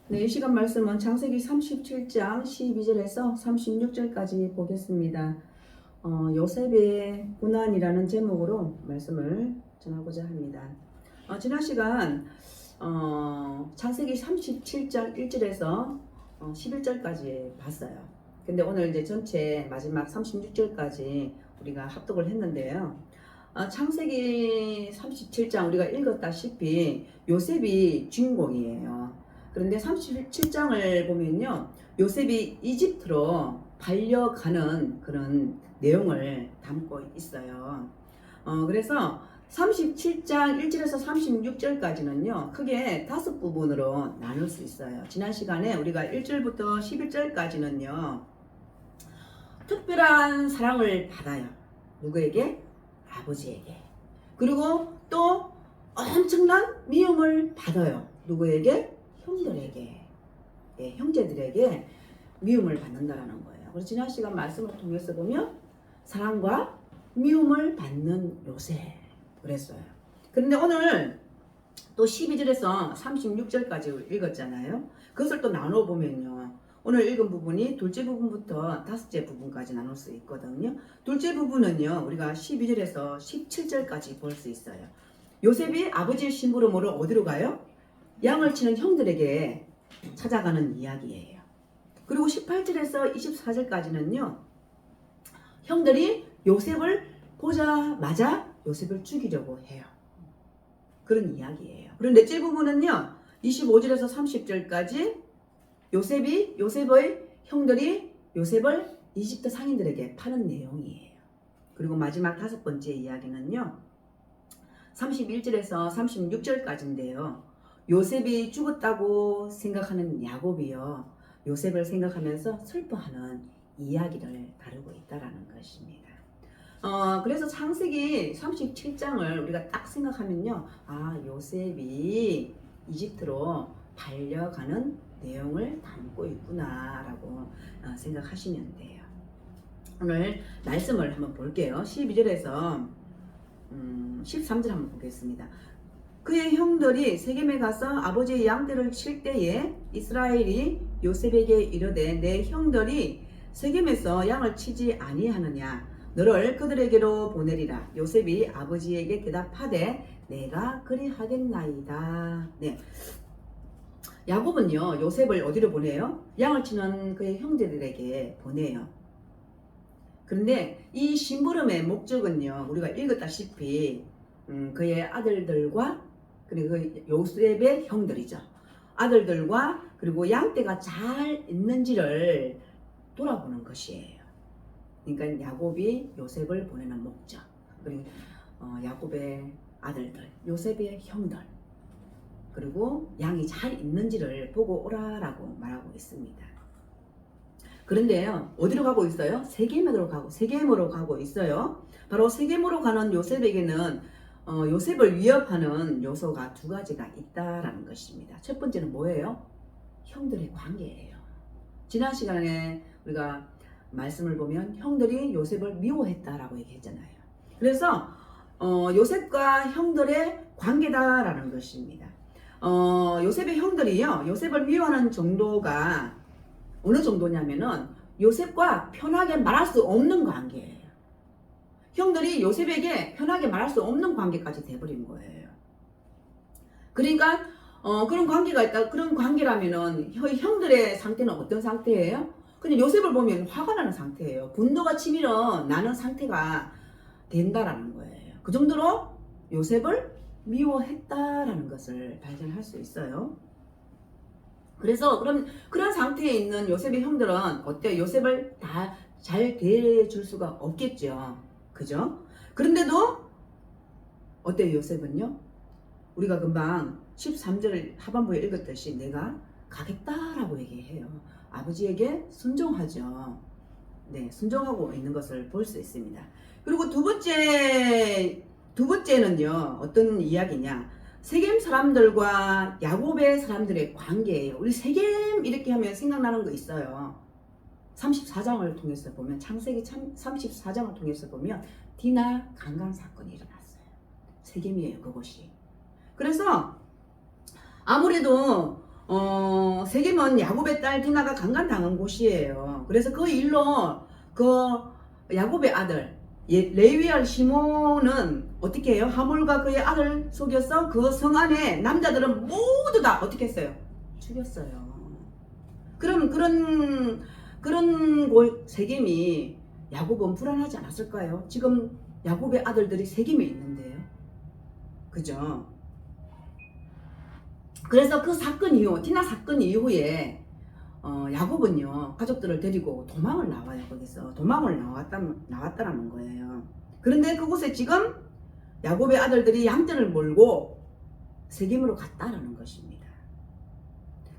네, 이 시간 말씀은 창세기 37장 12절에서 36절까지 보겠습니다. 요셉의 고난이라는 제목으로 말씀을 전하고자 합니다. 지난 시간 창세기 37장 1절에서 11절까지 봤어요. 근데 오늘 이제 전체 마지막 36절까지 우리가 합독을 했는데요. 창세기 37장 우리가 읽었다시피 요셉이 주인공이에요. 그런데 37장을 보면요, 요셉이 이집트로 발려가는 그런 내용을 담고 있어요. 그래서 37장 1절에서 36절까지는요, 크게 5부분으로 나눌 수 있어요. 지난 시간에 우리가 1절부터 11절까지는요, 특별한 사랑을 받아요. 누구에게? 아버지에게. 그리고 또 엄청난 미움을 받아요. 누구에게? 형들에게, 형제들에게 미움을 받는다라는 거예요. 그래서 지난 시간 말씀을 통해서 보면 사랑과 미움을 받는 요셉 그랬어요. 그런데 오늘 또 12절에서 36절까지 읽었잖아요. 그것을 또 나눠 보면요, 오늘 읽은 부분이 둘째 부분부터 다섯째 부분까지 나눌 수 있거든요. 둘째 부분은요, 우리가 12절에서 17절까지 볼 수 있어요. 요셉이 아버지의 심부름으로 어디로 가요? 양을 치는 형들에게 찾아가는 이야기예요. 그리고 18절에서 24절까지는요, 형들이 요셉을 보자마자 요셉을 죽이려고 해요. 그런 이야기예요. 그리고 넷째 부분은요, 25절에서 30절까지 요셉의 형들이 요셉을 이집트 상인들에게 파는 내용이에요. 그리고 마지막 다섯 번째 이야기는요, 31절에서 36절까지인데요. 요셉이 죽었다고 생각하는 야곱이요, 요셉을 생각하면서 슬퍼하는 이야기를 다루고 있다라는 것입니다. 그래서 창세기 37장을 우리가 딱 생각하면요, 요셉이 이집트로 달려가는 내용을 담고 있구나라고 생각하시면 돼요. 오늘 말씀을 한번 볼게요. 12절에서 13절 한번 보겠습니다. 그의 형들이 세겜에 가서 아버지의 양떼를 칠 때에 이스라엘이 요셉에게 이르되 내 형들이 세겜에서 양을 치지 아니하느냐, 너를 그들에게로 보내리라. 요셉이 아버지에게 대답하되 내가 그리하겠나이다. 네. 야곱은요, 요셉을 어디로 보내요? 양을 치는 그의 형제들에게 보내요. 그런데 이 심부름의 목적은요, 우리가 읽었다시피 그의 아들들과 그리고 그 요셉의 형들이죠. 아들들과 그리고 양떼가 잘 있는지를 돌아보는 것이에요. 그러니까 야곱이 요셉을 보내는 목적, 그리고 야곱의 아들들, 요셉의 형들, 그리고 양이 잘 있는지를 보고 오라라고 말하고 있습니다. 그런데요, 어디로 가고 있어요? 세겜으로 가고 있어요. 바로 세겜으로 가는 요셉에게는 요셉을 위협하는 요소가 두 가지가 있다라는 것입니다. 첫 번째는 뭐예요? 형들의 관계예요. 지난 시간에 우리가 말씀을 보면 형들이 요셉을 미워했다라고 얘기했잖아요. 그래서 요셉과 형들의 관계다라는 것입니다. 요셉의 형들이요, 요셉을 미워하는 정도가 어느 정도냐면은 요셉과 편하게 말할 수 없는 관계예요. 형들이 요셉에게 편하게 말할 수 없는 관계까지 돼버린 거예요. 그러니까 그런 관계가 있다. 그런 관계라면은 형들의 상태는 어떤 상태예요? 그냥 요셉을 보면 화가 나는 상태예요. 분노가 치밀어 나는 상태가 된다라는 거예요. 그 정도로 요셉을 미워했다라는 것을 발견할 수 있어요. 그래서 그런 상태에 있는 요셉의 형들은 어때요? 요셉을 다 잘 대해줄 수가 없겠죠. 그죠? 그런데도 어때요? 요셉은요, 우리가 금방 13절 하반부에 읽었듯이 내가 가겠다라고 얘기해요. 아버지에게 순종하죠. 네, 순종하고 있는 것을 볼 수 있습니다. 그리고 두 번째는요, 어떤 이야기냐? 세겜 사람들과 야곱의 사람들의 관계예요. 우리 세겜 이렇게 하면 생각나는 거 있어요. 34장을 통해서 보면, 창세기 34장을 통해서 보면 디나 강간 사건이 일어났어요. 세겜이에요, 그곳이. 그래서 아무래도 세겜은 야곱의 딸 디나가 강간당한 곳이에요. 그래서 그 일로 그 야곱의 아들 레위알 시몬은 어떻게 해요? 하물과 그의 아들 속여서 그 성 안에 남자들은 모두 다 어떻게 했어요? 죽였어요. 그럼 그런 세겜이 야곱은 불안하지 않았을까요? 지금 야곱의 아들들이 세겜에 있는데요. 그죠? 그래서 그 사건 이후, 디나 사건 이후에 야곱은요 가족들을 데리고 도망을 나와요. 거기서 도망을 나왔다라는 거예요. 그런데 그곳에 지금 야곱의 아들들이 양떼를 몰고 세겜으로 갔다라는 것입니다.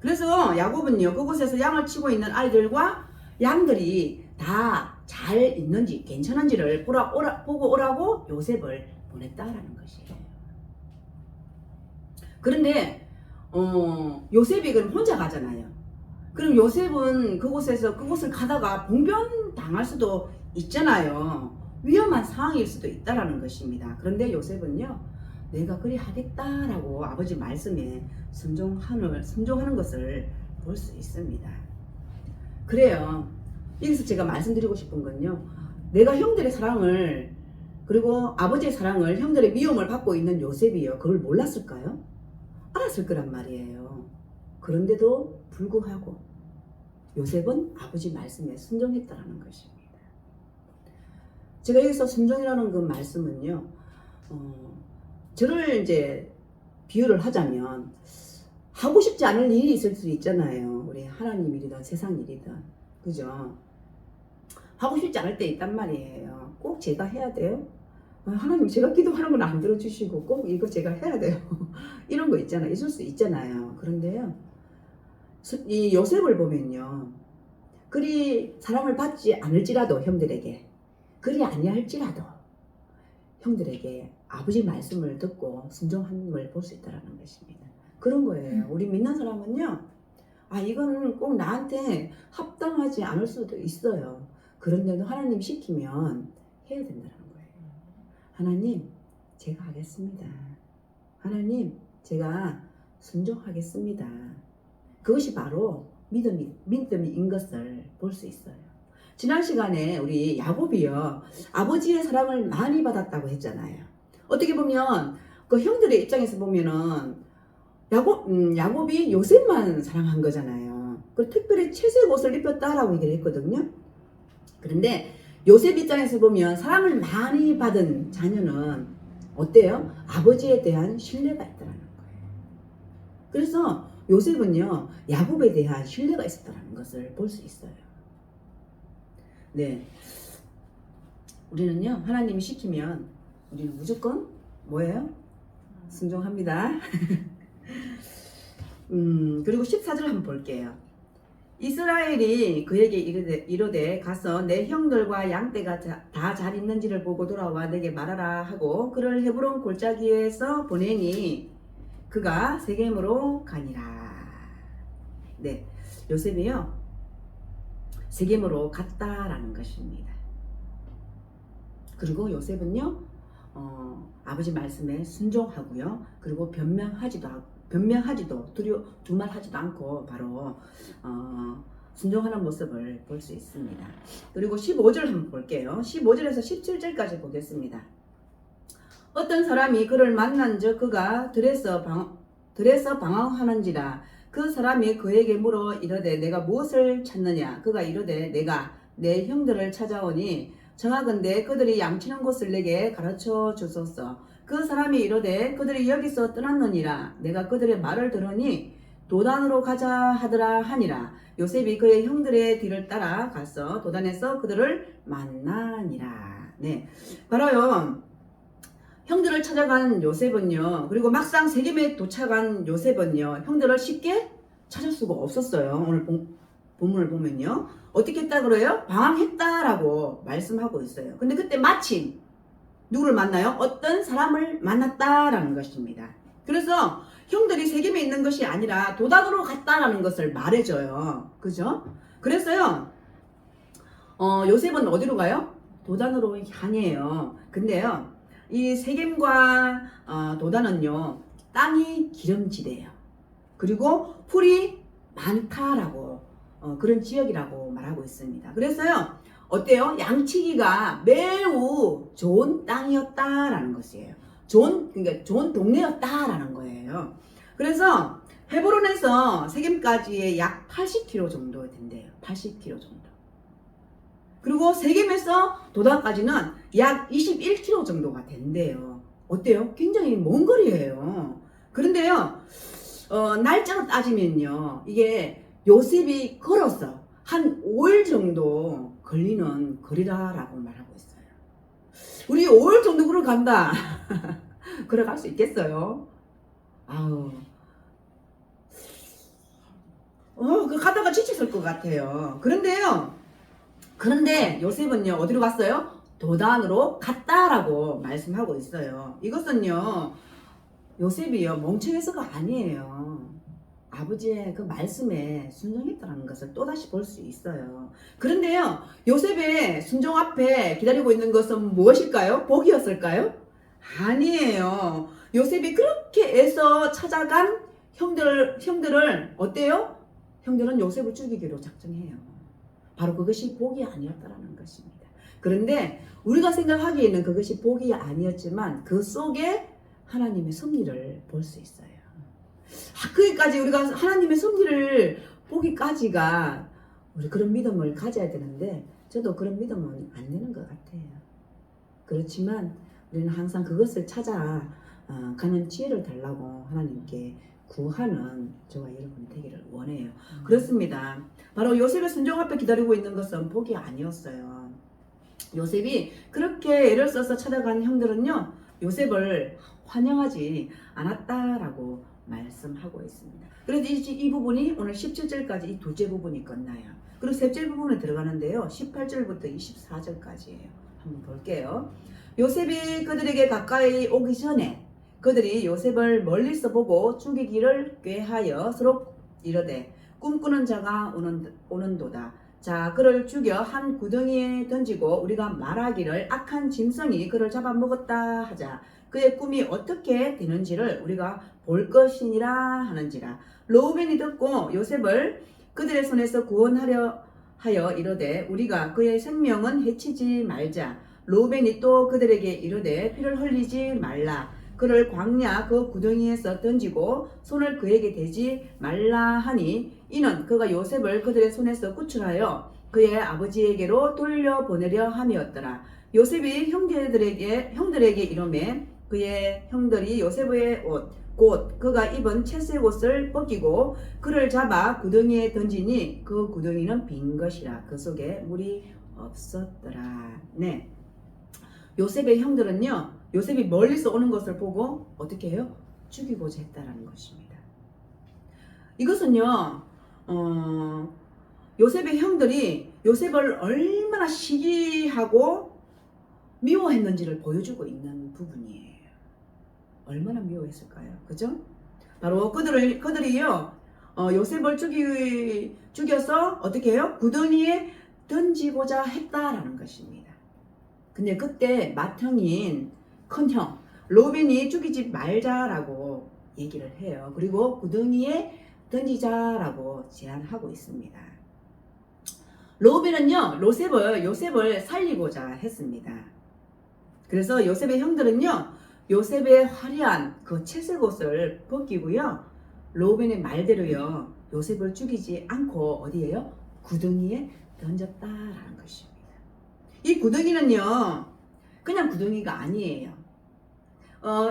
그래서 야곱은요 그곳에서 양을 치고 있는 아이들과 양들이 다 잘 있는지 괜찮은지를 보고 오라고 요셉을 보냈다라는 것이에요. 그런데 요셉이 그럼 혼자 가잖아요. 그럼 요셉은 그곳을 가다가 봉변 당할 수도 있잖아요. 위험한 상황일 수도 있다라는 것입니다. 그런데 요셉은요, 내가 그리 하겠다라고 아버지 말씀에 순종하는 것을 볼 수 있습니다. 그래요. 여기서 제가 말씀드리고 싶은 건요, 내가 형들의 사랑을 그리고 아버지의 사랑을 형들의 미움을 받고 있는 요셉이요, 그걸 몰랐을까요? 알았을 거란 말이에요. 그런데도 불구하고 요셉은 아버지 말씀에 순종했다라는 것입니다. 제가 여기서 순종이라는 그 말씀은요, 저를 이제 비유를 하자면 하고 싶지 않은 일이 있을 수 있잖아요. 우리 하나님 일이든 세상 일이든, 그죠? 하고 싶지 않을 때 있단 말이에요. 꼭 제가 해야 돼요? 하나님 제가 기도하는 건 안 들어주시고 꼭 이거 제가 해야 돼요. 이런 거 있잖아요. 있을 수 있잖아요. 그런데요, 이 요셉을 보면요, 그리 사랑을 받지 않을지라도 형들에게, 그리 아니할지라도 형들에게 아버지 말씀을 듣고 순종하는 걸 볼 수 있다는 것입니다. 그런 거예요. 우리 믿는 사람은요, 이건 꼭 나한테 합당하지 않을 수도 있어요. 그런데도 하나님 시키면 해야 된다는 거예요. 하나님, 제가 하겠습니다. 하나님, 제가 순종하겠습니다. 그것이 바로 믿음인 것을 볼 수 있어요. 지난 시간에 우리 야곱이요, 아버지의 사랑을 많이 받았다고 했잖아요. 어떻게 보면 그 형들의 입장에서 보면은 야곱이 요셉만 사랑한 거잖아요. 그리고 특별히 채색 옷을 입혔다라고 얘기를 했거든요. 그런데 요셉 입장에서 보면 사랑을 많이 받은 자녀는 어때요? 아버지에 대한 신뢰가 있다는 거예요. 그래서 요셉은요, 야곱에 대한 신뢰가 있었다는 것을 볼 수 있어요. 네, 우리는요, 하나님이 시키면 우리는 무조건 뭐예요? 순종합니다. 그리고 14절 한번 볼게요. 이스라엘이 그에게 이르되 가서 내 형들과 양떼가 다 잘 있는지를 보고 돌아와 내게 말하라 하고 그를 헤브론 골짜기에서 보내니 그가 세겜으로 가니라. 네, 요셉이요, 세겜으로 갔다라는 것입니다. 그리고 요셉은요, 아버지 말씀에 순종하고요, 그리고 변명하지도 두말하지도 않고 바로 순종하는 모습을 볼 수 있습니다. 그리고 15절 한번 볼게요. 15절에서 17절까지 보겠습니다. 어떤 사람이 그를 만난즉 그가 들에서 방황하는지라. 그 사람이 그에게 물어 이르되 내가 무엇을 찾느냐. 그가 이르되 내가 내 형들을 찾아오니 정하건대 그들이 양치는 곳을 내게 가르쳐 주소서. 그 사람이 이르되 그들이 여기서 떠났느니라. 내가 그들의 말을 들으니 도단으로 가자 하더라 하니라. 요셉이 그의 형들의 뒤를 따라 가서 도단에서 그들을 만나니라. 네, 바로요, 형들을 찾아간 요셉은요, 그리고 막상 세겜에 도착한 요셉은요, 형들을 쉽게 찾을 수가 없었어요. 오늘 본문을 보면요, 어떻게 했다 그래요? 방황했다라고 말씀하고 있어요. 근데 그때 마침 누구를 만나요? 어떤 사람을 만났다라는 것입니다. 그래서 형들이 세겜에 있는 것이 아니라 도단으로 갔다라는 것을 말해줘요. 그죠? 그래서요, 요셉은 어디로 가요? 도단으로 향해요. 근데요, 이 세겜과 도단은요, 땅이 기름지대요. 그리고 풀이 많다라고 그런 지역이라고 말하고 있습니다. 그래서요, 어때요? 양치기가 매우 좋은 땅이었다라는 것이에요. 그러니까 좋은 동네였다라는 거예요. 그래서 헤브론에서 세겜까지의 약 80km 정도 된대요. 80km 정도. 그리고 세겜에서 도단까지는 약 21km 정도가 된대요. 어때요? 굉장히 먼 거리예요. 그런데요, 날짜로 따지면요, 이게 요셉이 걸어서 한 5일 정도 걸리는 거리다라고 말하고 있어요. 우리 5일 정도 걸어간다. 걸어갈 수 있겠어요? 아우, 그 가다가 지쳤을 것 같아요. 그런데 요셉은요, 어디로 갔어요? 도단으로 갔다라고 말씀하고 있어요. 이것은요, 요셉이요, 멍청해서가 아니에요. 아버지의 그 말씀에 순종했다는 것을 또다시 볼 수 있어요. 그런데요, 요셉의 순종 앞에 기다리고 있는 것은 무엇일까요? 복이었을까요? 아니에요. 요셉이 그렇게 애써 찾아간 형들을 어때요? 형들은 요셉을 죽이기로 작정해요. 바로 그것이 복이 아니었다라는 것입니다. 그런데 우리가 생각하기에는 그것이 복이 아니었지만 그 속에 하나님의 섭리를 볼 수 있어요. 거기까지 우리가 하나님의 섭리를 보기까지가 우리 그런 믿음을 가져야 되는데, 저도 그런 믿음은 안 되는 것 같아요. 그렇지만 우리는 항상 그것을 찾아 가는 지혜를 달라고 하나님께 구하는 저와 여러분이 되기를 원해요. 그렇습니다. 바로 요셉의 순종 앞에 기다리고 있는 것은 복이 아니었어요. 요셉이 그렇게 애를 써서 찾아간 형들은요, 요셉을 환영하지 않았다라고 말씀하고 있습니다. 그래서 이 부분이 오늘 17절까지 이 두째 부분이 끝나요. 그리고 셋째 부분에 들어가는데요, 18절부터 24절까지예요. 한번 볼게요. 요셉이 그들에게 가까이 오기 전에 그들이 요셉을 멀리서 보고 죽이기를 꾀하여 서로 이르되, 꿈꾸는 자가 오는도다. 자, 그를 죽여 한 구덩이에 던지고 우리가 말하기를 악한 짐승이 그를 잡아먹었다 하자. 그의 꿈이 어떻게 되는지를 우리가 볼 것이니라 하는지라. 르우벤이 듣고 요셉을 그들의 손에서 구원하려 하여 이르되, 우리가 그의 생명은 해치지 말자. 르우벤이 또 그들에게 이르되, 피를 흘리지 말라. 그를 광야 그 구덩이에서 던지고 손을 그에게 대지 말라 하니, 이는 그가 요셉을 그들의 손에서 구출하여 그의 아버지에게로 돌려보내려 함이었더라. 요셉이 형들에게 이르매, 그의 형들이 요셉의 옷 곧 그가 입은 채색 옷을 벗기고 그를 잡아 구덩이에 던지니 그 구덩이는 빈 것이라. 그 속에 물이 없었더라. 네, 요셉의 형들은요, 요셉이 멀리서 오는 것을 보고 어떻게 해요? 죽이고자 했다라는 것입니다. 이것은요, 요셉의 형들이 요셉을 얼마나 시기하고 미워했는지를 보여주고 있는 부분이에요. 얼마나 미워했을까요? 그죠? 바로 그들이요, 요셉을 죽여서 어떻게 해요? 구덩이에 던지고자 했다라는 것입니다. 근데 그때 맏형인 큰형 르우벤이 죽이지 말자라고 얘기를 해요. 그리고 구덩이에 던지자라고 제안하고 있습니다. 르우벤은요, 요셉을 살리고자 했습니다. 그래서 요셉의 형들은요, 요셉의 화려한 그 채색 옷을 벗기고요, 르우벤의 말대로요, 요셉을 죽이지 않고 어디에요? 구덩이에 던졌다라는 것입니다. 이 구덩이는요, 그냥 구덩이가 아니에요.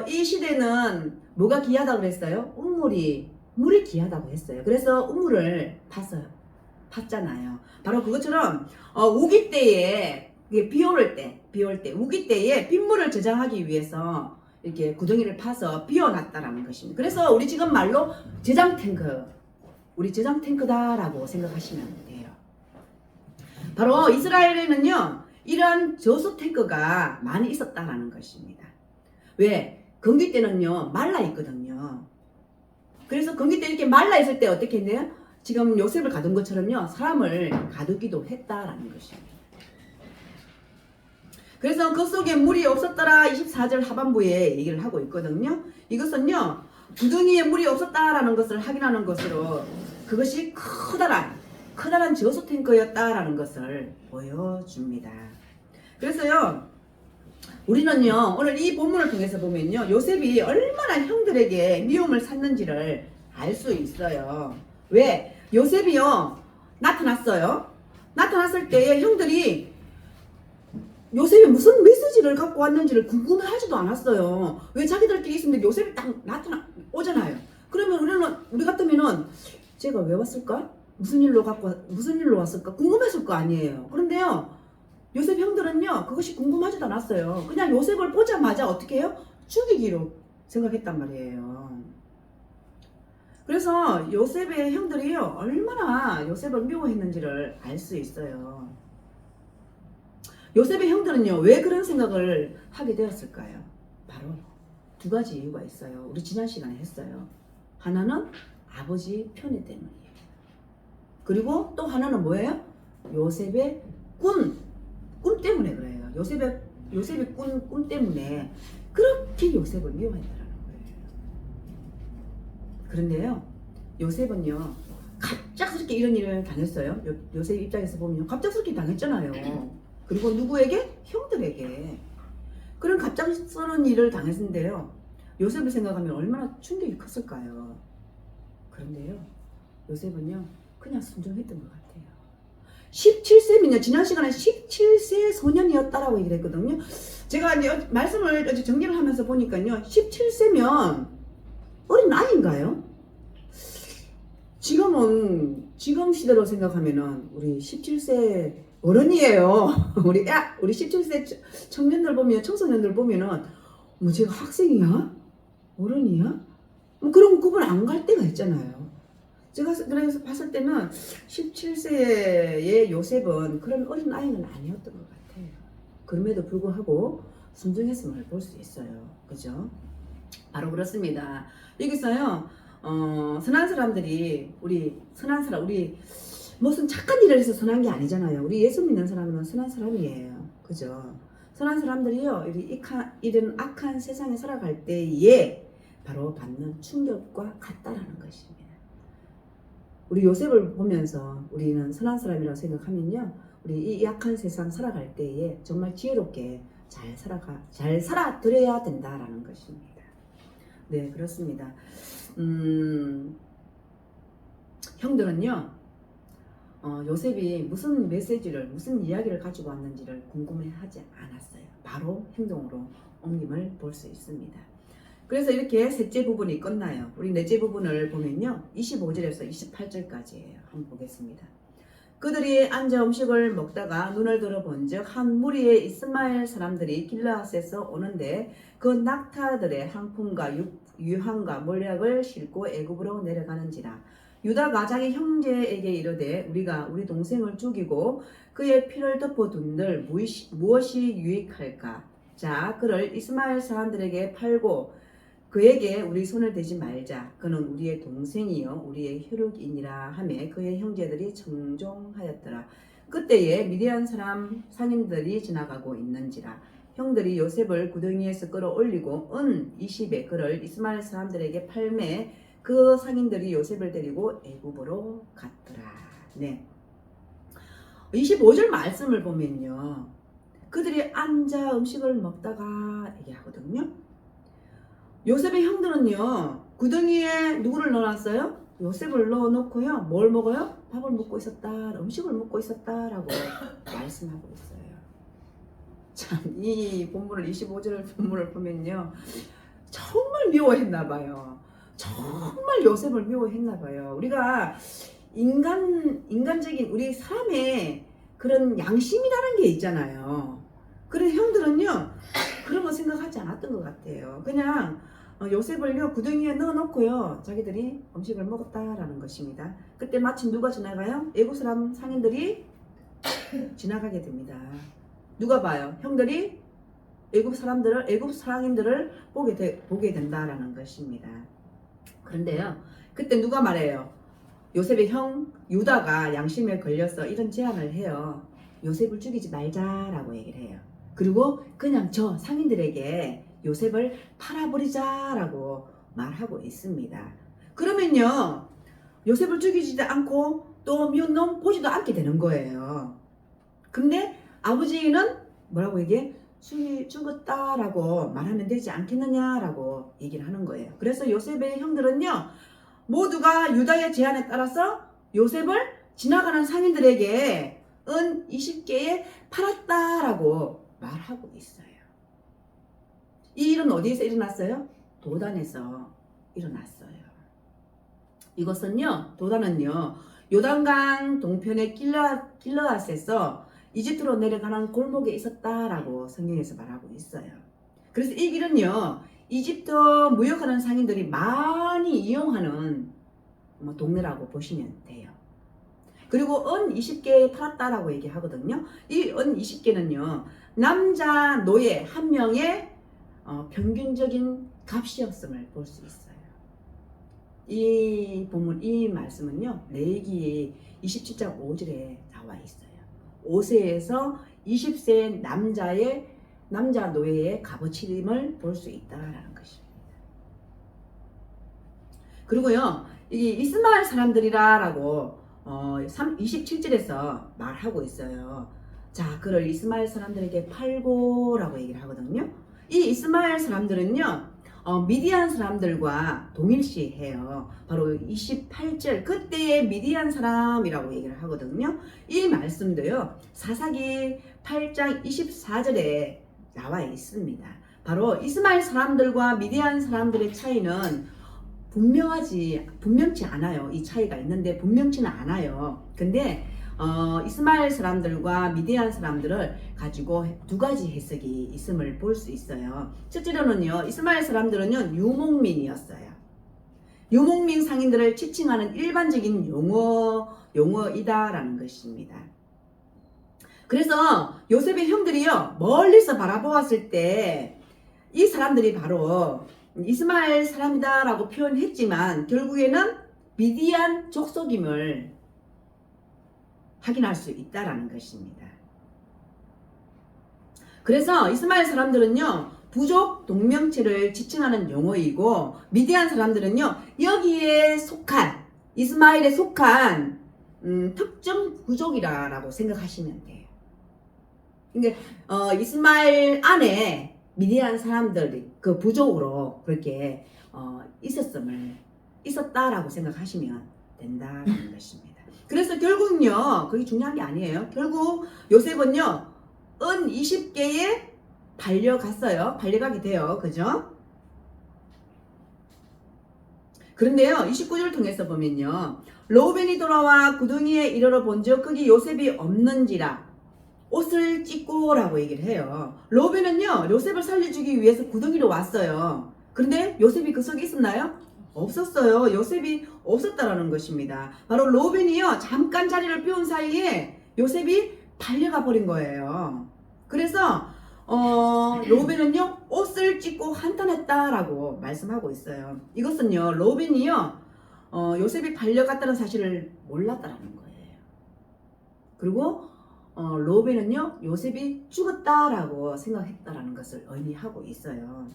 이 시대는 뭐가 귀하다고 그랬어요? 물이 귀하다고 했어요. 그래서 우물을 팠잖아요. 바로 그것처럼 우기 때에, 비 올 때 우기 때에 빗물을 저장하기 위해서 이렇게 구덩이를 파서 비워놨다라는 것입니다. 그래서 우리 지금 말로 우리 저장 탱크다라고 생각하시면 돼요. 바로 이스라엘에는요, 이러한 저수 탱크가 많이 있었다라는 것입니다. 왜? 건기 때는요, 말라 있거든요. 그래서 건기 때 이렇게 말라 있을 때 어떻게 했나요? 지금 요셉을 가둔 것처럼요, 사람을 가두기도 했다라는 것입니다. 그래서 그 속에 물이 없었더라 24절 하반부에 얘기를 하고 있거든요. 이것은요, 구덩이에 물이 없었다라는 것을 확인하는 것으로 그것이 커다란 저수 탱커였다라는 것을 보여줍니다. 그래서요, 우리는요, 오늘 이 본문을 통해서 보면요, 요셉이 얼마나 형들에게 미움을 샀는지를 알 수 있어요. 왜? 요셉이요, 나타났어요. 나타났을 때 형들이 요셉이 무슨 메시지를 갖고 왔는지를 궁금해하지도 않았어요. 왜 자기들끼리 있으면 요셉이 딱 오잖아요. 그러면 우리 같으면은 제가 왜 왔을까? 무슨 일로 왔을까? 궁금했을 거 아니에요. 그런데요, 요셉 형들은요, 그것이 궁금하지도 않았어요. 그냥 요셉을 보자마자 어떻게 해요? 죽이기로 생각했단 말이에요. 그래서 요셉의 형들이요, 얼마나 요셉을 미워했는지를 알 수 있어요. 요셉의 형들은요, 왜 그런 생각을 하게 되었을까요? 바로 두 가지 이유가 있어요. 우리 지난 시간에 했어요. 하나는 아버지 편애 때문이에요. 그리고 또 하나는 뭐예요? 요셉의 꿈 때문에 그래요. 요셉의 꿈 때문에 그렇게 요셉을 미워했다는 거예요. 그런데요, 요셉은요, 갑작스럽게 이런 일을 당했어요. 요셉 입장에서 보면 갑작스럽게 당했잖아요. 그리고 누구에게? 형들에게. 그런 갑작스러운 일을 당했는데요, 요셉을 생각하면 얼마나 충격이 컸을까요? 그런데요, 요셉은요, 그냥 순종했던 것 같아요. 17세면요, 지난 시간에 17세 소년이었다라고 얘기를 했거든요. 제가 이제 말씀을 어제 정리를 하면서 보니까요, 17세면 어린 아이인가요? 지금 시대로 생각하면은 우리 17세 어른이에요. 우리 17세 청소년들 보면은 뭐 제가 학생이야? 어른이야? 뭐 그런 구분 안 갈 때가 있잖아요. 제가 그래서 봤을 때는 17세의 요셉은 그런 어린 아이는 아니었던 것 같아요. 그럼에도 불구하고 순종했음을 볼 수 있어요. 그죠? 바로 그렇습니다. 여기서요, 선한 사람들이, 우리 무슨 착한 일을 해서 선한 게 아니잖아요. 우리 예수 믿는 사람은 선한 사람이에요. 그죠? 선한 사람들이요, 이런 악한 세상에 살아갈 때에 바로 받는 충격과 같다라는 것입니다. 우리 요셉을 보면서 우리는 선한 사람이라고 생각하면요, 우리 이 악한 세상 살아갈 때에 정말 지혜롭게 잘 살아드려야 된다라는 것입니다. 네, 그렇습니다. 형들은요, 요셉이 무슨 메시지를, 무슨 이야기를 가지고 왔는지를 궁금해하지 않았어요. 바로 행동으로 옮김을 볼 수 있습니다. 그래서 이렇게 셋째 부분이 끝나요. 우리 넷째 부분을 보면요, 25절에서 28절까지예요. 한번 보겠습니다. 그들이 앉아 음식을 먹다가 눈을 들어본즉 한 무리의 이스마엘 사람들이 길르앗에서 오는데 그 낙타들의 항품과 유황과 몰약을 싣고 애굽으로 내려가는지라. 유다가 자기 형제에게 이르되 우리가 우리 동생을 죽이고 그의 피를 덮어둔들 무엇이 유익할까? 자, 그를 이스마엘 사람들에게 팔고 그에게 우리 손을 대지 말자. 그는 우리의 동생이요 우리의 혈육이니라 하매 그의 형제들이 청종하였더라. 그때에 미디안 사람 상인들이 지나가고 있는지라. 형들이 요셉을 구덩이에서 끌어올리고 은 20에 그를 이스마엘 사람들에게 팔매 그 상인들이 요셉을 데리고 애굽으로 갔더라. 네. 25절 말씀을 보면요, 그들이 앉아 음식을 먹다가 얘기하거든요. 요셉의 형들은요, 구덩이에 누구를 넣어놨어요? 요셉을 넣어놓고요, 뭘 먹어요? 밥을 먹고 있었다, 음식을 먹고 있었다라고 말씀하고 있어요. 참, 이 본문을 25절 본문을 보면요, 정말 미워했나봐요. 정말 요셉을 미워했나봐요. 우리가 인간적인 우리 사람의 그런 양심이라는 게 있잖아요. 그래서 형들은요, 그런 거 생각하지 않았던 것 같아요. 그냥 요셉을요, 구덩이에 넣어놓고요, 자기들이 음식을 먹었다라는 것입니다. 그때 마침 누가 지나가요? 애굽 사람 상인들이 지나가게 됩니다. 누가 봐요? 형들이 애굽 상인들을 보게 된다라는 것입니다. 그런데요, 그때 누가 말해요? 요셉의 형 유다가 양심에 걸려서 이런 제안을 해요. 요셉을 죽이지 말자라고 얘기를 해요. 그리고 그냥 저 상인들에게 요셉을 팔아버리자라고 말하고 있습니다. 그러면요, 요셉을 죽이지도 않고 또 미운 놈 보지도 않게 되는 거예요. 근데 아버지는 뭐라고 얘기해? 죽었다라고 말하면 되지 않겠느냐라고 얘기를 하는 거예요. 그래서 요셉의 형들은요, 모두가 유다의 제안에 따라서 요셉을 지나가는 상인들에게 은 20개에 팔았다라고 말하고 있어요. 이 일은 어디에서 일어났어요? 도단에서 일어났어요. 이것은요, 도단은요, 요단강 동편의 길르앗에서 이집트로 내려가는 골목에 있었다라고 성경에서 말하고 있어요. 그래서 이 길은요, 이집트 무역하는 상인들이 많이 이용하는 동네라고 보시면 돼요. 그리고 은 20개 팔았다라고 얘기하거든요. 이 은 20개는요, 남자 노예 한 명의 평균적인 값이었음을 볼 수 있어요. 이 본문, 이 말씀은요, 레위기 27장 5절에 나와 있어요. 5세에서 20세 남자 노예의 값어치림을 볼 수 있다라는 것입니다. 그리고요, 이게 이스마엘 사람들이라고 27절에서 말하고 있어요. 자, 그를 이스마엘 사람들에게 팔고라고 얘기를 하거든요. 이 이스마엘 사람들은요, 미디안 사람들과 동일시해요. 바로 28절, 그때의 미디안 사람이라고 얘기를 하거든요. 이 말씀도요, 사사기 8장 24절에 나와 있습니다. 바로 이스마엘 사람들과 미디안 사람들의 차이는 분명치 않아요. 이 차이가 있는데 분명치는 않아요. 근데 이스마엘 사람들과 미디안 사람들을 가지고 두 가지 해석이 있음을 볼 수 있어요. 첫째로는요, 이스마엘 사람들은요, 유목민이었어요. 유목민 상인들을 지칭하는 일반적인 용어이다라는 것입니다. 그래서 요셉의 형들이요, 멀리서 바라보았을 때 이 사람들이 바로 이스마엘 사람이다라고 표현했지만 결국에는 미디안 족속임을 확인할 수 있다라는 것입니다. 그래서 이스마엘 사람들은요, 부족 동명체를 지칭하는 용어이고, 미디안 사람들은요, 여기에 속한, 이스마엘에 속한 특정 부족이라고 생각하시면 돼요. 그러니까 이스마엘 안에 미디안 사람들이 그 부족으로 그렇게 있었다라고 생각하시면 된다는 것입니다. 그래서 결국은요, 그게 중요한 게 아니에요. 결국 요셉은요, 은 20개에 발려가게 돼요. 그죠? 그런데요, 29절 통해서 보면요, 로벤이 돌아와 구덩이에 이르러 본즉 거기 요셉이 없는지라 옷을 찢고라고 얘기를 해요. 로벤은요, 요셉을 살려주기 위해서 구덩이로 왔어요. 그런데 요셉이 그 속에 있었나요? 없었어요. 요셉이 없었다라는 것입니다. 바로 로벤이요, 잠깐 자리를 비운 사이에 요셉이 달려가 버린 거예요. 그래서 로벤은요, 옷을 찢고 한탄했다라고 말씀하고 있어요. 이것은요, 로벤이요, 요셉이 달려갔다는 사실을 몰랐다라는 거예요. 그리고 로벤은요, 요셉이 죽었다라고 생각했다라는 것을 의미하고 있어요.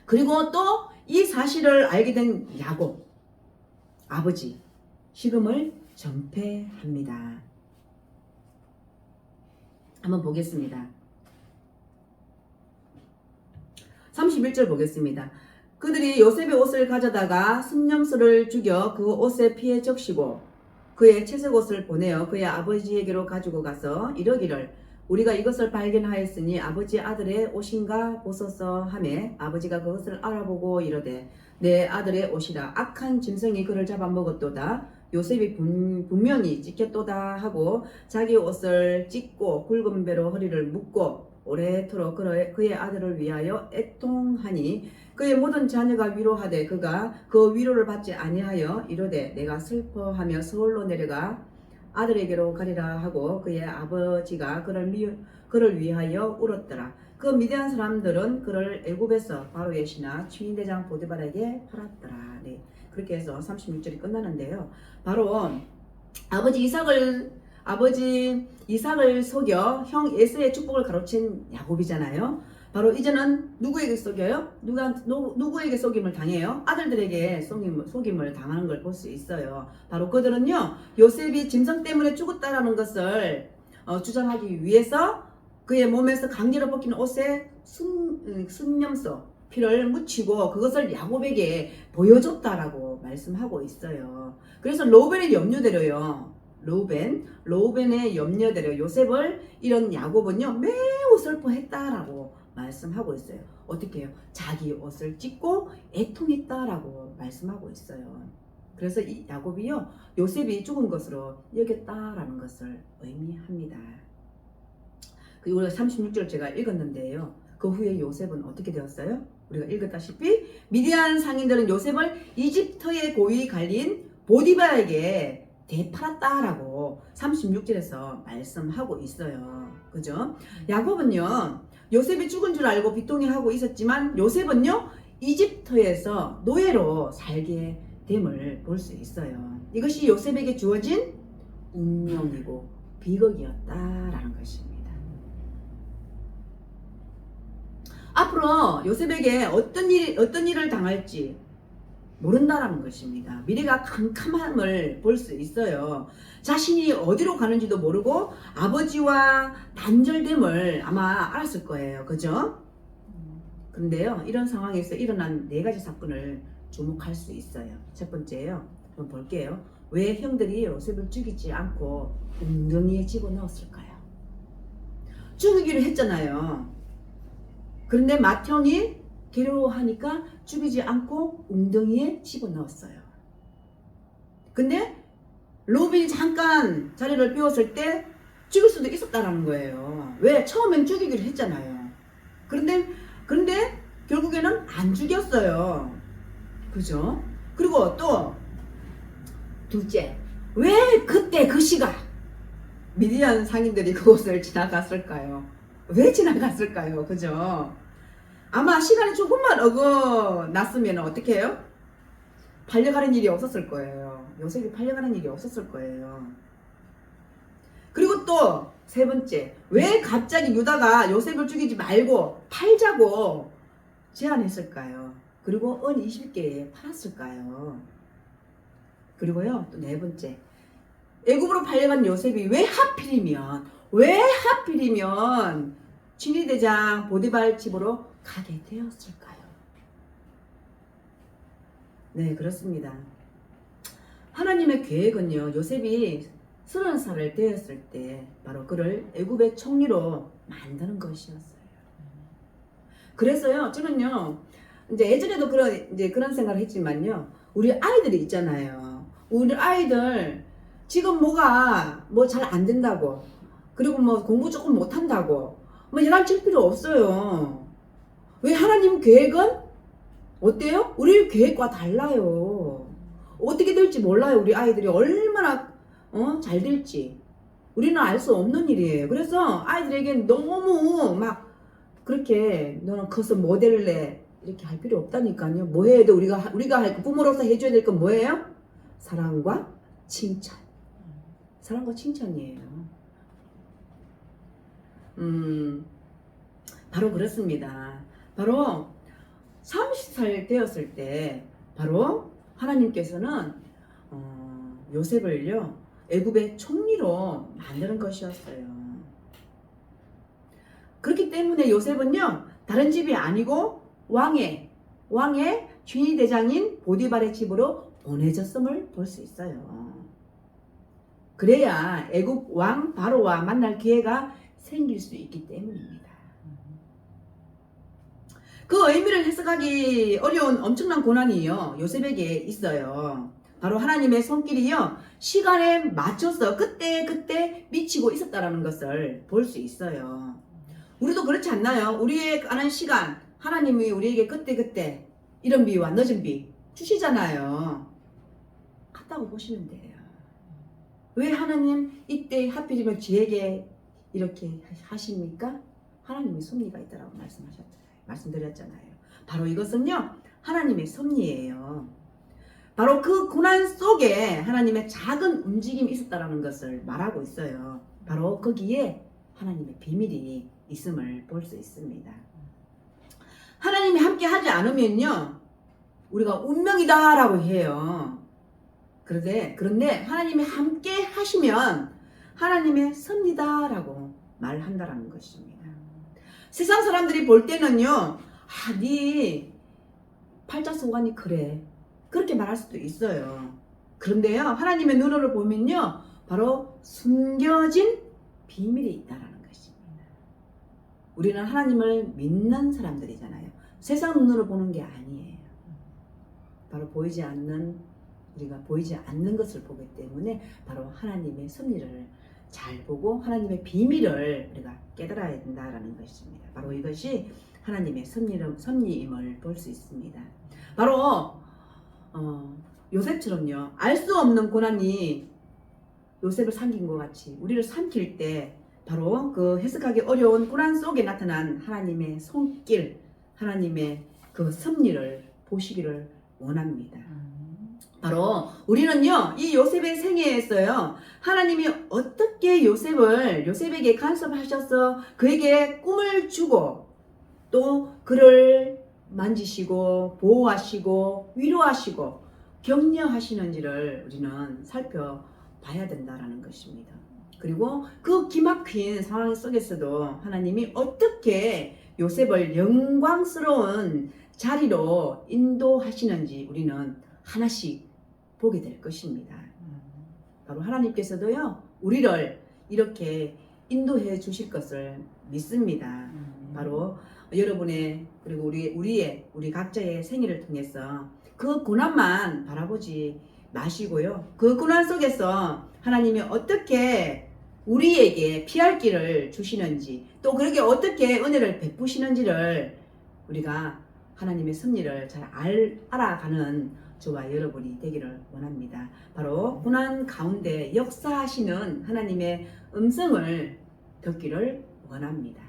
그리고 또 이 사실을 알게 된 야곱 아버지 식음을 전폐합니다. 한번 보겠습니다. 31절 보겠습니다. 그들이 요셉의 옷을 가져다가 순념소를 죽여 그 옷에 피해 적시고 그의 채색 옷을 보내어 그의 아버지에게로 가지고 가서 이러기를 우리가 이것을 발견하였으니 아버지 아들의 옷인가 보소서 하매 아버지가 그것을 알아보고 이르되 내 아들의 옷이라 악한 짐승이 그를 잡아먹었도다. 요셉이 분명히 찢겼도다 하고 자기 옷을 찢고 굵은 배로 허리를 묶고 오래도록 그의 아들을 위하여 애통하니 그의 모든 자녀가 위로하되 그가 그 위로를 받지 아니하여 이르되 내가 슬퍼하며 서울로 내려가 아들에게로 가리라 하고 그의 아버지가 그를 위하여 울었더라. 그 미디안 사람들은 그를 애굽에서 바로의 신하 추인대장 보디발에게 팔았더라. 네, 그렇게 해서 36절이 끝나는데요. 바로 아버지 이삭을 속여 형 에서의 축복을 가로챈 야곱이잖아요. 바로 이제는 누구에게 속여요? 누구에게 속임을 당해요? 아들들에게 속임을 당하는 걸 볼 수 있어요. 바로 그들은요, 요셉이 짐승 때문에 죽었다라는 것을 주장하기 위해서 그의 몸에서 강제로 벗긴 옷에 순념소, 피를 묻히고 그것을 야곱에게 보여줬다라고 말씀하고 있어요. 그래서 로벤의 염려대로요. 로벤의 염려대로 요셉을 이런 야곱은요, 매우 슬퍼했다라고 말씀하고 있어요. 어떻게 해요? 자기 옷을 찢고 애통했다라고 말씀하고 있어요. 그래서 이 야곱이요, 요셉이 죽은 것으로 여겼다라는 것을 의미합니다. 그리고 우리가 36절 제가 읽었는데요. 그 후에 요셉은 어떻게 되었어요? 우리가 읽었다시피 미디안 상인들은 요셉을 이집트의 고위 관리인 보디발에게 되팔았다라고 36절에서 말씀하고 있어요. 그죠? 야곱은요, 요셉이 죽은 줄 알고 비통해하고 있었지만 요셉은요, 이집트에서 노예로 살게 됨을 볼 수 있어요. 이것이 요셉에게 주어진 운명이고 비극이었다라는 것입니다. 앞으로 요셉에게 어떤 일을 당할지 모른다라는 것입니다. 미래가 캄캄함을 볼 수 있어요. 자신이 어디로 가는지도 모르고 아버지와 단절됨을 아마 알았을 거예요. 그죠? 그런데요, 이런 상황에서 일어난 4가지 사건을 주목할 수 있어요. 첫 번째요, 한번 볼게요. 왜 형들이 요셉을 죽이지 않고 웅덩이에 집어넣었을까요? 죽이기로 했잖아요. 그런데 맏형이 괴로워하니까 죽이지 않고 웅덩이에 집어넣었어요. 근데 로빈이 잠깐 자리를 비웠을 때 죽일 수도 있었다는 거예요. 왜? 처음엔 죽이기로 했잖아요. 그런데 결국에는 안 죽였어요. 그죠? 그리고 또 둘째, 왜 그때 그 시각 미디안 상인들이 그곳을 지나갔을까요? 왜 지나갔을까요? 그죠? 아마 시간이 조금만 어긋났으면 어떻게 해요? 팔려가는 일이 없었을 거예요. 요셉이 팔려가는 일이 없었을 거예요. 그리고 또 세 번째, 왜 갑자기 유다가 요셉을 죽이지 말고 팔자고 제안했을까요? 그리고 은 20개에 팔았을까요? 그리고요, 또 네 번째, 애굽으로 팔려간 요셉이 왜 하필이면 친위대장 보디발 집으로 가게 되었을까요? 네, 그렇습니다. 하나님의 계획은요, 요셉이 30살을 되었을 때 바로 그를 애굽의 총리로 만드는 것이었어요. 그래서요, 저는요, 이제 예전에도 그런 생각을 했지만요, 우리 아이들이 있잖아요. 우리 아이들 지금 뭐 잘 안 된다고, 그리고 뭐 공부 조금 못한다고 뭐 야단칠 필요 없어요. 왜? 하나님 계획은 어때요? 우리 계획과 달라요. 어떻게 될지 몰라요. 우리 아이들이 얼마나 잘 될지 우리는 알 수 없는 일이에요. 그래서 아이들에게 너무 막 그렇게 너는 커서 뭐 될래 이렇게 할 필요 없다니까요. 뭐 해야 돼? 우리가 할 부모로서 해줘야 될 건 뭐예요? 사랑과 칭찬. 사랑과 칭찬이에요. 바로 그렇습니다. 바로 30살 되었을 때 바로 하나님께서는 요셉을요, 애굽의 총리로 만드는 것이었어요. 그렇기 때문에 요셉은요, 다른 집이 아니고 왕의 친위 대장인 보디발의 집으로 보내졌음을 볼 수 있어요. 그래야 애굽 왕 바로와 만날 기회가 생길 수 있기 때문입니다. 그 의미를 해석하기 어려운 엄청난 고난이요, 요셉에게 있어요. 바로 하나님의 손길이요, 시간에 맞춰서 그때 미치고 있었다라는 것을 볼 수 있어요. 우리도 그렇지 않나요? 우리의 가는 시간, 하나님이 우리에게 그때 이른 비와 늦은 비 주시잖아요. 같다고 보시면 돼요. 왜 하나님 이때 하필이면 지에게 이렇게 하십니까? 하나님의 섭리가 있다라고 말씀드렸잖아요. 바로 이것은요, 하나님의 섭리예요. 바로 그 고난 속에 하나님의 작은 움직임이 있었다는 것을 말하고 있어요. 바로 거기에 하나님의 비밀이 있음을 볼 수 있습니다. 하나님이 함께 하지 않으면요, 우리가 운명이다라고 해요. 그런데 하나님이 함께 하시면 하나님의 섭리다라고 말한다라는 것입니다. 세상 사람들이 볼 때는요, 네 팔자성관이 그래, 그렇게 말할 수도 있어요. 그런데요, 하나님의 눈으로 보면요, 바로 숨겨진 비밀이 있다라는 것입니다. 우리는 하나님을 믿는 사람들이잖아요. 세상 눈으로 보는 게 아니에요. 바로 보이지 않는, 우리가 보이지 않는 것을 보기 때문에 바로 하나님의 섭리를 잘 보고 하나님의 비밀을 우리가 깨달아야 된다라는 것입니다. 바로 이것이 하나님의 섭리임을 볼 수 있습니다. 바로 요셉처럼요, 알 수 없는 고난이 요셉을 삼킨 것 같이 우리를 삼킬 때 바로 그 해석하기 어려운 고난 속에 나타난 하나님의 손길, 하나님의 그 섭리를 보시기를 원합니다. 바로 우리는요, 이 요셉의 생애에서요, 하나님이 어떻게 요셉에게 간섭하셔서 그에게 꿈을 주고 또 그를 만지시고 보호하시고 위로하시고 격려하시는지를 우리는 살펴봐야 된다라는 것입니다. 그리고 그 기막힌 상황 속에서도 하나님이 어떻게 요셉을 영광스러운 자리로 인도하시는지 우리는 하나씩 보게 될 것입니다. 바로 하나님께서도요, 우리를 이렇게 인도해 주실 것을 믿습니다. 바로 여러분의, 그리고 우리 각자의 생애를 통해서 그 고난만 바라보지 마시고요, 그 고난 속에서 하나님이 어떻게 우리에게 피할 길을 주시는지, 또 그렇게 어떻게 은혜를 베푸시는지를 우리가 하나님의 섭리를 잘 알아가는 저와 여러분이 되기를 원합니다. 바로 고난 가운데 역사하시는 하나님의 음성을 듣기를 원합니다.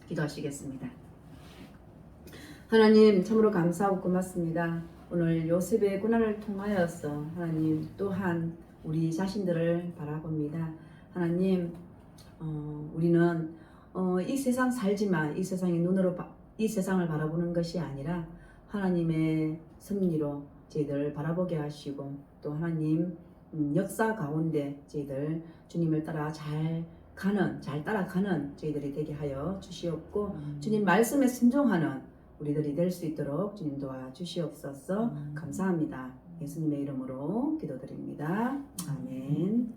기도하시겠습니다. 하나님, 참으로 감사하고 고맙습니다. 오늘 요셉의 고난을 통하여서 하나님 또한 우리 자신들을 바라봅니다. 하나님, 우리는 이 세상 살지만 이 세상의 눈으로 이 세상을 바라보는 것이 아니라 하나님의 섭리로 저희들 바라보게 하시고, 또 하나님 역사 가운데 저희들 주님을 따라 잘 따라가는 저희들이 되게 하여 주시옵고, 주님 말씀에 순종하는 우리들이 될 수 있도록 주님 도와주시옵소서. 감사합니다. 예수님의 이름으로 기도드립니다. 아멘.